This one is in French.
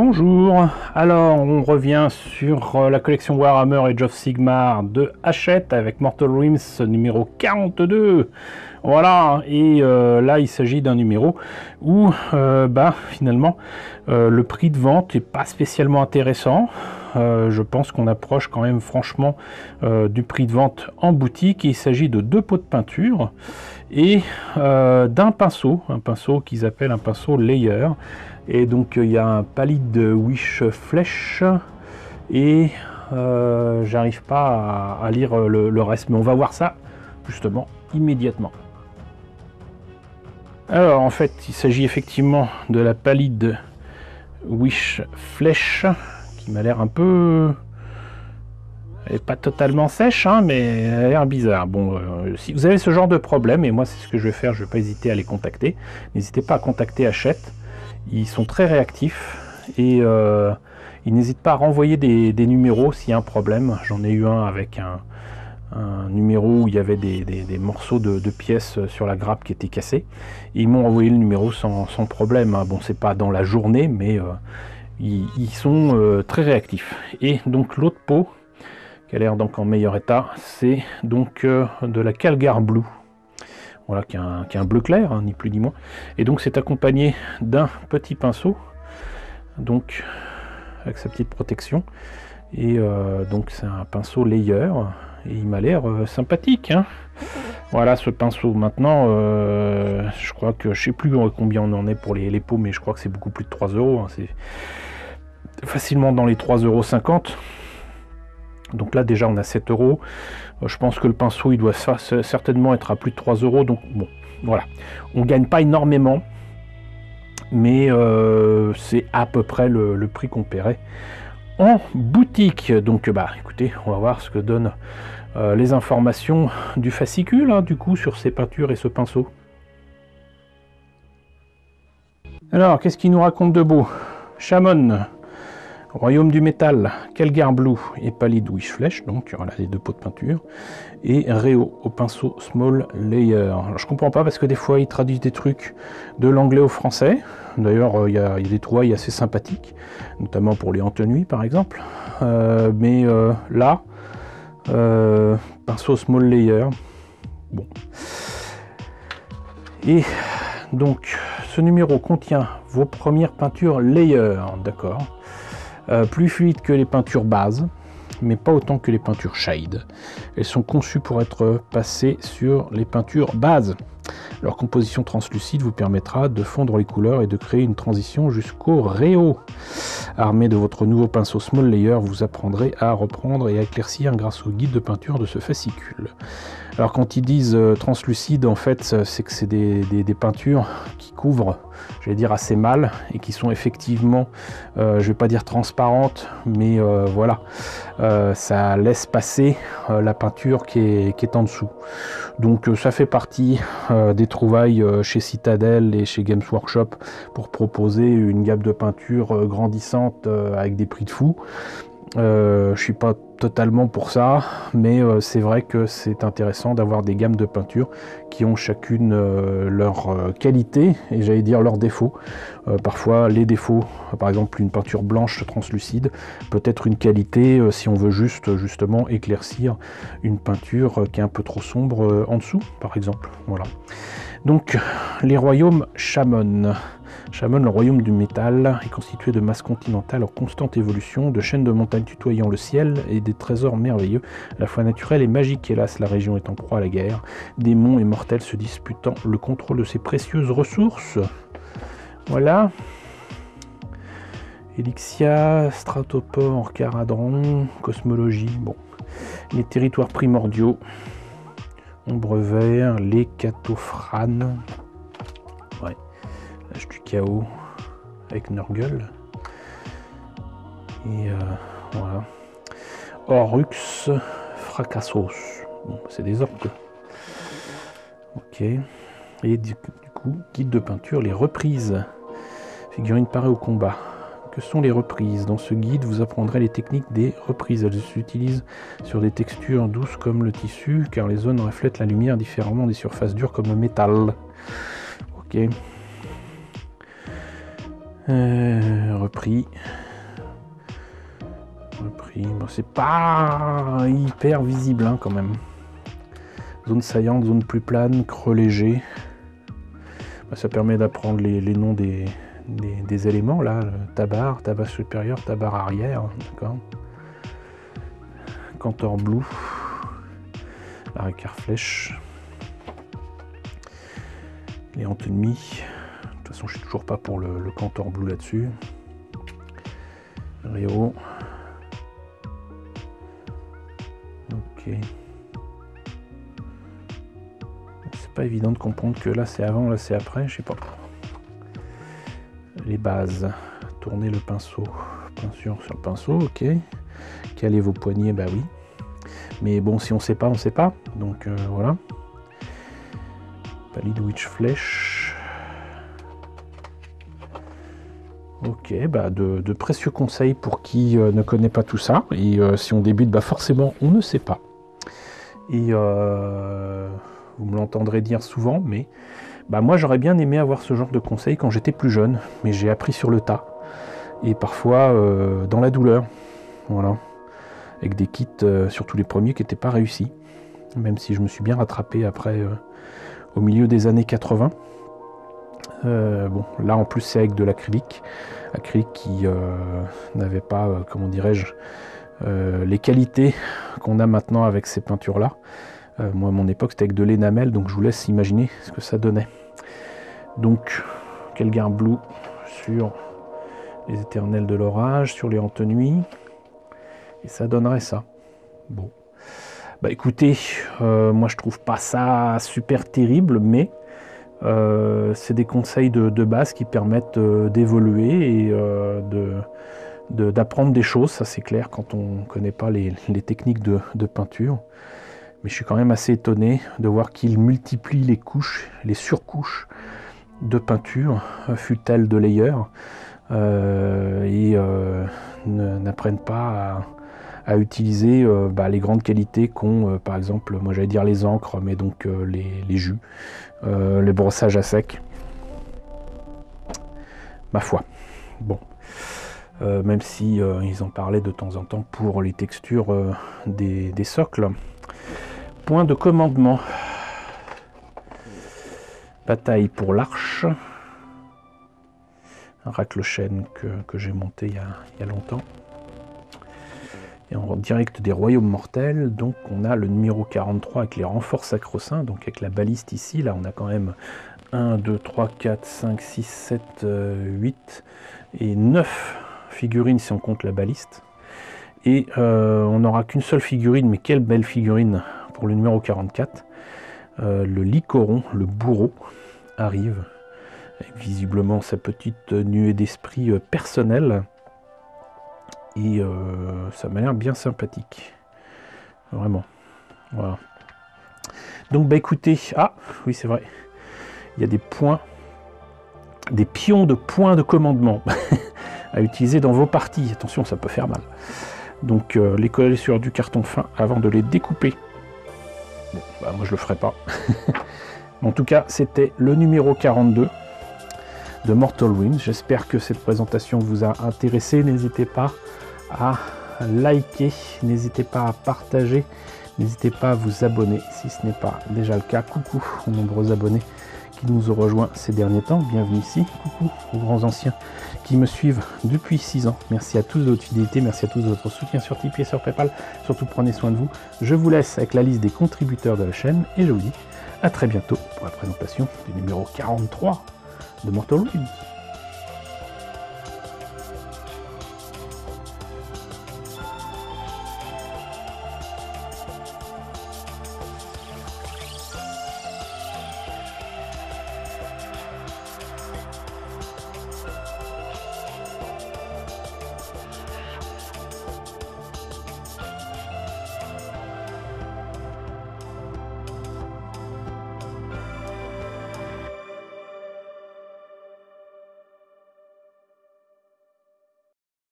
Bonjour, alors on revient sur la collection Warhammer Age of Sigmar de Hachette avec Mortal Realms numéro 42. Voilà, et là il s'agit d'un numéro où finalement le prix de vente n'est pas spécialement intéressant. Je pense qu'on approche quand même franchement du prix de vente en boutique. Il s'agit de 2 pots de peinture et d'un pinceau, un pinceau qu'ils appellent un pinceau layer. Et donc il y a un palette de Wish Flèche et j'arrive pas à lire le reste, mais on va voir ça justement immédiatement. Alors en fait il s'agit effectivement de la palette de Wish Flèche qui m'a l'air un peu... Elle n'est pas totalement sèche, hein, mais elle a l'air bizarre. Bon, si vous avez ce genre de problème, et moi c'est ce que je vais faire, je ne vais pas hésiter à les contacter. N'hésitez pas à contacter Hachette. Ils sont très réactifs et ils n'hésitent pas à renvoyer des numéros s'il y a un problème. J'en ai eu un avec un numéro où il y avait des morceaux de pièces sur la grappe qui étaient cassés. Et ils m'ont envoyé le numéro sans problème. Hein. Bon, c'est pas dans la journée, mais ils sont très réactifs. Et donc l'autre pot, qui a l'air donc en meilleur état, c'est donc de la Calgar Blue. Voilà, qui est un bleu clair, hein, ni plus ni moins. Et donc c'est accompagné d'un petit pinceau, donc avec sa petite protection. Et donc c'est un pinceau layer, et il m'a l'air sympathique. Hein. Voilà ce pinceau. Maintenant, je crois que je sais plus combien on en est pour les pots, mais je crois que c'est beaucoup plus de 3 €. Hein. C'est facilement dans les 3,50 €. Donc là déjà on a 7 €. Je pense que le pinceau il doit certainement être à plus de 3 €. Donc bon, voilà. On gagne pas énormément, mais c'est à peu près le prix qu'on paierait en boutique. Donc écoutez, on va voir ce que donnent les informations du fascicule, hein, du coup, sur ces peintures et ce pinceau. Alors, qu'est-ce qu'il nous raconte de beau? Shamon, Royaume du métal, Calgar Blue et Pallid Wish Flèche, donc voilà les 2 pots de peinture, et Réo au pinceau Small Layer. Alors, je comprends pas parce que des fois ils traduisent des trucs de l'anglais au français. D'ailleurs il y a des trouvailles assez sympathiques, notamment pour les entenuis par exemple. Mais là, pinceau Small Layer, bon. Et donc ce numéro contient vos premières peintures Layer, d'accord. Plus fluides que les peintures bases, mais pas autant que les peintures shade. Elles sont conçues pour être passées sur les peintures bases. Leur composition translucide vous permettra de fondre les couleurs et de créer une transition jusqu'au réo. Armé de votre nouveau pinceau Small Layer, vous apprendrez à reprendre et à éclaircir grâce au guide de peinture de ce fascicule. Alors quand ils disent translucide, en fait, c'est que c'est des peintures qui couvrent, j'allais dire, assez mal et qui sont effectivement, je vais pas dire transparentes, mais voilà, ça laisse passer la peinture qui est en dessous. Donc ça fait partie des trouvailles chez Citadel et chez Games Workshop pour proposer une gamme de peinture grandissante avec des prix de fou. Je suis pas totalement pour ça, mais c'est vrai que c'est intéressant d'avoir des gammes de peinture qui ont chacune leur qualité et j'allais dire leurs défauts. Parfois les défauts, par exemple une peinture blanche translucide, peut être une qualité si on veut justement éclaircir une peinture qui est un peu trop sombre en dessous, par exemple. Voilà. Donc les royaumes Shamon. Shamon, le royaume du métal, est constitué de masses continentales en constante évolution, de chaînes de montagnes tutoyant le ciel et des trésors merveilleux, à la fois naturels et magiques. Hélas, la région est en proie à la guerre, démons et mortels se disputant le contrôle de ses précieuses ressources. Voilà. Elixia, Stratopore, Caradron, Cosmologie, bon. Les territoires primordiaux, Ombre Vert, les Catophranes. Ouais. L'âge du chaos avec Nurgle. Et voilà. Oryx Fracassos. Bon, c'est des orques. Ok. Et du coup, guide de peinture, les reprises. Figurine parée au combat. Que sont les reprises? Dans ce guide, vous apprendrez les techniques des reprises. Elles s'utilisent sur des textures douces comme le tissu, car les zones reflètent la lumière différemment des surfaces dures comme le métal. Ok. Repris. Bon, c'est pas hyper visible hein, quand même. Zone saillante, zone plus plane, creux léger. Ça permet d'apprendre les noms des éléments là. Tabar, tabar supérieur, tabar arrière. D'accord. Cantor blue. Arrêt flèche. Les ennemis. De toute façon, je suis toujours pas pour le Cantor blue là-dessus. Rio. Ok. C'est pas évident de comprendre que là c'est avant, là c'est après, je sais pas. Les bases. Tournez le pinceau. Peinture sur le pinceau, ok. Calez vos poignets, bah oui. Mais bon, si on sait pas, on sait pas. Donc voilà. Palide witch flèche. Ok, bah de précieux conseils pour qui ne connaît pas tout ça. Et si on débute, bah forcément, on ne sait pas. Et vous me l'entendrez dire souvent, mais bah moi j'aurais bien aimé avoir ce genre de conseils quand j'étais plus jeune, mais j'ai appris sur le tas. Et parfois dans la douleur. Voilà. Avec des kits, surtout les premiers, qui n'étaient pas réussis. Même si je me suis bien rattrapé après, au milieu des années 80. Bon, là en plus c'est avec de l'acrylique. Acrylique qui n'avait pas, comment dirais-je, les qualités qu'on a maintenant avec ces peintures-là. Moi à mon époque c'était avec de l'énamel, donc je vous laisse imaginer ce que ça donnait. Donc, Kelgar Blue sur les éternels de l'orage, sur les Antenuis. Et ça donnerait ça. Bon. Bah écoutez, moi je trouve pas ça super terrible, mais c'est des conseils de base qui permettent d'évoluer et d'apprendre des choses, ça c'est clair quand on ne connaît pas les techniques de peinture. Mais je suis quand même assez étonné de voir qu'ils multiplient les couches, les surcouches de peinture, fut-elle de layer, et n'apprennent pas à utiliser les grandes qualités qu'ont par exemple, moi j'allais dire les encres, mais donc les jus, les brossages à sec. Ma foi. Bon. Même si ils en parlaient de temps en temps pour les textures des socles. Point de commandement. Bataille pour l'arche. Un racle-chêne que j'ai monté il y a longtemps. Et en direct des royaumes mortels, donc on a le numéro 43 avec les renforts sacro-saints, donc avec la baliste ici, là on a quand même 1, 2, 3, 4, 5, 6, 7, 8 et 9 figurines si on compte la baliste. Et on n'aura qu'une seule figurine, mais quelle belle figurine pour le numéro 44. Le Lycoron, le bourreau, arrive, avec visiblement sa petite nuée d'esprit personnelle. Et ça m'a l'air bien sympathique. Vraiment. Voilà. Donc bah écoutez, ah oui c'est vrai, il y a des points, des pions de points de commandement à utiliser dans vos parties. Attention, ça peut faire mal. Donc les coller sur du carton fin avant de les découper. Bon, bah moi je le ferai pas. En tout cas, c'était le numéro 42 de Mortal Wounds. J'espère que cette présentation vous a intéressé. N'hésitez pas à liker, n'hésitez pas à partager, n'hésitez pas à vous abonner si ce n'est pas déjà le cas. Coucou aux nombreux abonnés qui nous ont rejoints ces derniers temps, bienvenue ici. Coucou aux grands anciens qui me suivent depuis 6 ans. Merci à tous de votre fidélité, merci à tous de votre soutien sur Tipeee et sur Paypal. Surtout prenez soin de vous. Je vous laisse avec la liste des contributeurs de la chaîne et je vous dis à très bientôt pour la présentation du numéro 43 de Mortal Wounds.